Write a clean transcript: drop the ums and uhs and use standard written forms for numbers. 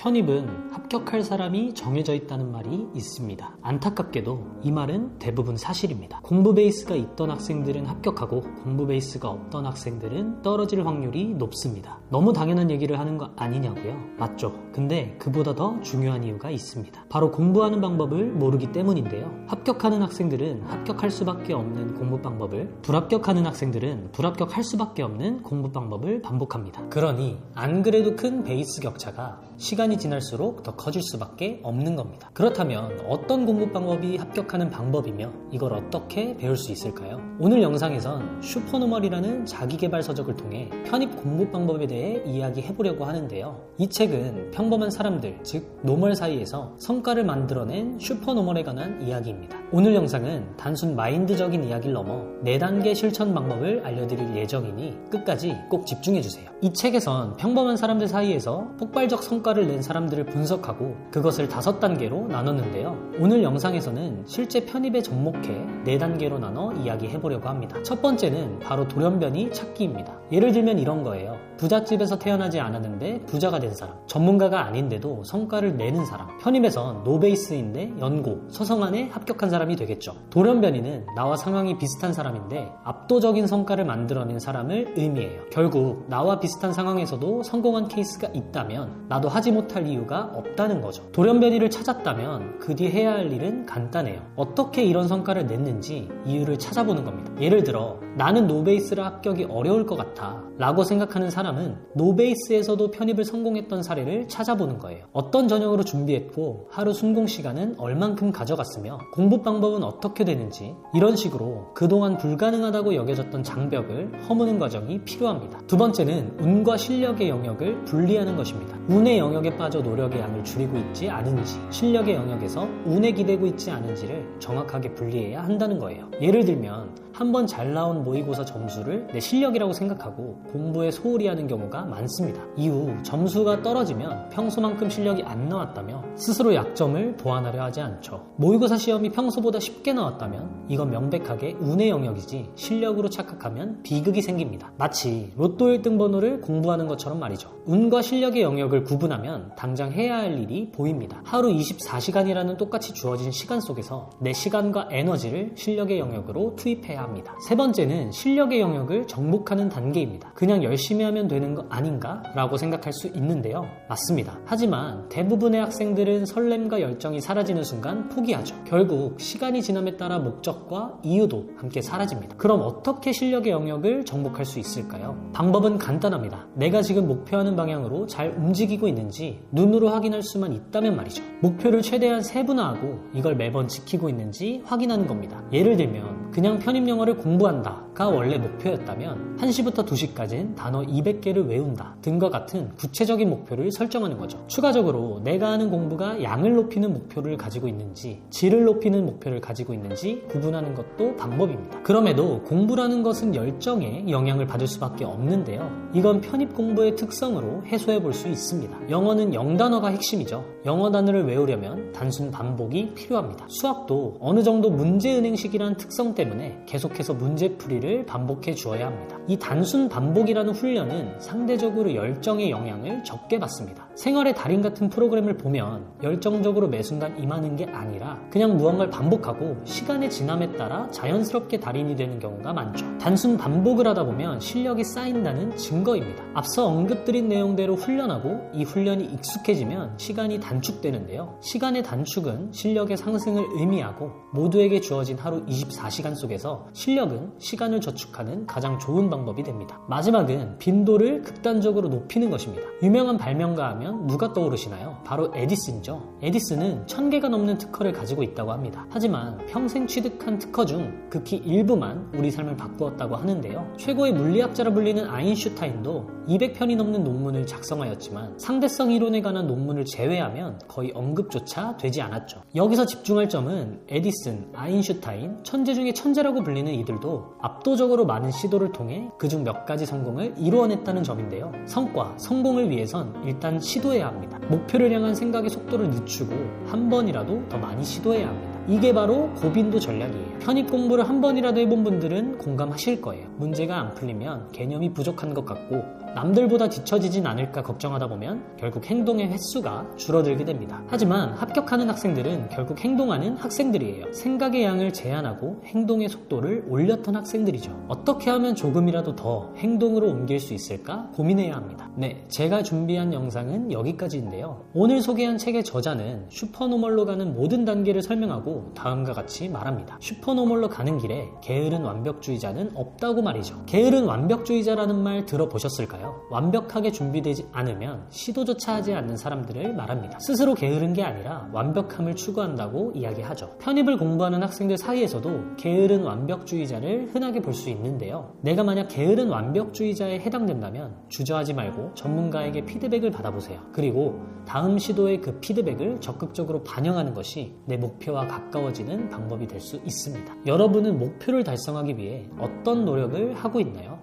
편입은 합격할 사람이 정해져 있다는 말이 있습니다. 안타깝게도 이 말은 대부분 사실입니다. 공부 베이스가 있던 학생들은 합격하고 공부 베이스가 없던 학생들은 떨어질 확률이 높습니다. 너무 당연한 얘기를 하는 거 아니냐고요? 맞죠. 근데 그보다 더 중요한 이유가 있습니다. 바로 공부하는 방법을 모르기 때문인데요. 합격하는 학생들은 합격할 수밖에 없는 공부 방법을, 불합격하는 학생들은 불합격할 수밖에 없는 공부 방법을 반복합니다. 그러니 안 그래도 큰 베이스 격차가 시간이 지날수록 더 커질 수밖에 없는 겁니다. 그렇다면 어떤 공부 방법이 합격하는 방법이며 이걸 어떻게 배울 수 있을까요? 오늘 영상에선 슈퍼노멀이라는 자기개발 서적을 통해 편입 공부 방법에 대해 이야기해보려고 하는데요. 이 책은 평범한 사람들, 즉 노멀 사이에서 성과를 만들어낸 슈퍼노멀에 관한 이야기입니다. 오늘 영상은 단순 마인드적인 이야기를 넘어 4단계 실천 방법을 알려드릴 예정이니 끝까지 꼭 집중해주세요. 이 책에선 평범한 사람들 사이에서 폭발적 성과를 낸 사람들을 분석하고 그것을 5단계로 나눴는데요. 오늘 영상에서는 실제 편입에 접목해 4단계로 나눠 이야기해보려고 합니다. 첫 번째는 바로 돌연변이 찾기입니다. 예를 들면 이런 거예요. 부잣집에서 태어나지 않았는데 부자가 된 사람, 전문가가 아닌데도 성과를 내는 사람, 편입에선 노베이스인데 연고, 서성안에 합격한 사람이 되겠죠. 돌연변이는 나와 상황이 비슷한 사람인데 압도적인 성과를 만들어낸 사람을 의미해요. 결국 나와 비슷한 상황에서도 성공한 케이스가 있다면 나도 하지 못할 이유가 없다는 거죠. 돌연변이를 찾았다면 그 뒤 해야 할 일은 간단해요. 어떻게 이런 성과를 냈는지 이유를 찾아보는 겁니다. 예를 들어 나는 노베이스라 합격이 어려울 것 같아 라고 생각하는 사람은 노베이스에서도 편입을 성공했던 사례를 찾아보는 거예요. 어떤 전형으로 준비했고 하루 순공 시간은 얼만큼 가져갔으며 공부 방법은 어떻게 되는지, 이런 식으로 그동안 불가능하다고 여겨졌던 장벽을 허무는 과정이 필요합니다. 두 번째는 운과 실력의 영역을 분리하는 것입니다. 운의 영역에 빠져 노력의 양을 줄이고 있지 않은지, 실력의 영역에서 운에 기대고 있지 않은지를 정확하게 분리해야 한다는 거예요. 예를 들면 한번 잘 나온 모의고사 점수를 내 실력이라고 생각하고 공부에 소홀히 하는 경우가 많습니다. 이후 점수가 떨어지면 평소만큼 실력이 안 나왔다며 스스로 약점을 보완하려 하지 않죠. 모의고사 시험이 평소보다 쉽게 나왔다면 이건 명백하게 운의 영역이지 실력으로 착각하면 비극이 생깁니다. 마치 로또 1등 번호를 공부하는 것처럼 말이죠. 운과 실력의 영역을 구분하면 당장 해야 할 일이 보입니다. 하루 24시간이라는 똑같이 주어진 시간 속에서 내 시간과 에너지를 실력의 영역으로 투입해야 합니다. 세 번째는 실력의 영역을 정복하는 단계입니다. 그냥 열심히 하면 되는 거 아닌가? 라고 생각할 수 있는데요. 맞습니다. 하지만 대부분의 학생들은 설렘과 열정이 사라지는 순간 포기하죠. 결국 시간이 지남에 따라 목적과 이유도 함께 사라집니다. 그럼 어떻게 실력의 영역을 정복할 수 있을까요? 방법은 간단합니다. 내가 지금 목표하는 방향으로 잘 움직이고 있는지 눈으로 확인할 수만 있다면 말이죠. 목표를 최대한 세분화하고 이걸 매번 지키고 있는지 확인하는 겁니다. 예를 들면 그냥 편입 영어를 공부한다가 원래 목표였다면 1시부터 2시까지는 단어 200개를 외운다 등과 같은 구체적인 목표를 설정하는 거죠. 추가적으로 내가 하는 공부가 양을 높이는 목표를 가지고 있는지 질을 높이는 목표를 가지고 있는지 구분하는 것도 방법입니다. 그럼에도 공부라는 것은 열정에 영향을 받을 수밖에 없는데요. 이건 편입 공부의 특성으로 해소해 볼 수 있습니다. 영어는 영단어가 핵심이죠. 영어 단어를 외우려면 단순 반복이 필요합니다. 수학도 어느 정도 문제은행식이라는 특성 때문에 계속해서 문제풀이를 반복해 주어야 합니다. 이 단순 반복이라는 훈련은 상대적으로 열정의 영향을 적게 받습니다. 생활의 달인 같은 프로그램을 보면 열정적으로 매 순간 임하는 게 아니라 그냥 무언가를 반복하고 시간의 지남에 따라 자연스럽게 달인이 되는 경우가 많죠. 단순 반복을 하다 보면 실력이 쌓인다는 증거입니다. 앞서 언급드린 내용대로 훈련하고 이 훈련이 익숙해지면 시간이 단축되는데요. 시간의 단축은 실력의 상승을 의미하고 모두에게 주어진 하루 24시간 속에서 실력은 시간을 저축하는 가장 좋은 방법이 됩니다. 마지막은 빈도를 극단적으로 높이는 것입니다. 유명한 발명가 하면 누가 떠오르시나요? 바로 에디슨이죠. 에디슨은 1000개가 넘는 특허를 가지고 있다고 합니다. 하지만 평생 취득한 특허 중 극히 일부만 우리 삶을 바꾸었다고 하는데요. 최고의 물리학자라 불리는 아인슈타인도 200편이 넘는 논문을 작성하였지만 상대성 이론에 관한 논문을 제외하면 거의 언급조차 되지 않았죠. 여기서 집중할 점은 에디슨, 아인슈타인, 천재 중에 천재라고 불리는 이들도 압도적으로 많은 시도를 통해 그중 몇 가지 성공을 이루어냈다는 점인데요. 성과, 성공을 위해선 일단 시도해야 합니다. 목표를 향한 생각의 속도를 늦추고 한 번이라도 더 많이 시도해야 합니다. 이게 바로 고빈도 전략이에요. 편입 공부를 한 번이라도 해본 분들은 공감하실 거예요. 문제가 안 풀리면 개념이 부족한 것 같고 남들보다 뒤처지진 않을까 걱정하다 보면 결국 행동의 횟수가 줄어들게 됩니다. 하지만 합격하는 학생들은 결국 행동하는 학생들이에요. 생각의 양을 제한하고 행동의 속도를 올렸던 학생들이죠. 어떻게 하면 조금이라도 더 행동으로 옮길 수 있을까 고민해야 합니다. 네, 제가 준비한 영상은 여기까지인데요. 오늘 소개한 책의 저자는 슈퍼노멀로 가는 모든 단계를 설명하고 다음과 같이 말합니다. 슈퍼노멀로 가는 길에 게으른 완벽주의자는 없다고 말이죠. 게으른 완벽주의자라는 말 들어보셨을까요? 완벽하게 준비되지 않으면 시도조차 하지 않는 사람들을 말합니다. 스스로 게으른 게 아니라 완벽함을 추구한다고 이야기하죠. 편입을 공부하는 학생들 사이에서도 게으른 완벽주의자를 흔하게 볼 수 있는데요. 내가 만약 게으른 완벽주의자에 해당된다면 주저하지 말고 전문가에게 피드백을 받아보세요. 그리고 다음 시도에 그 피드백을 적극적으로 반영하는 것이 내 목표와 가까워지는 방법이 될 수 있습니다. 여러분은 목표를 달성하기 위해 어떤 노력을 하고 있나요?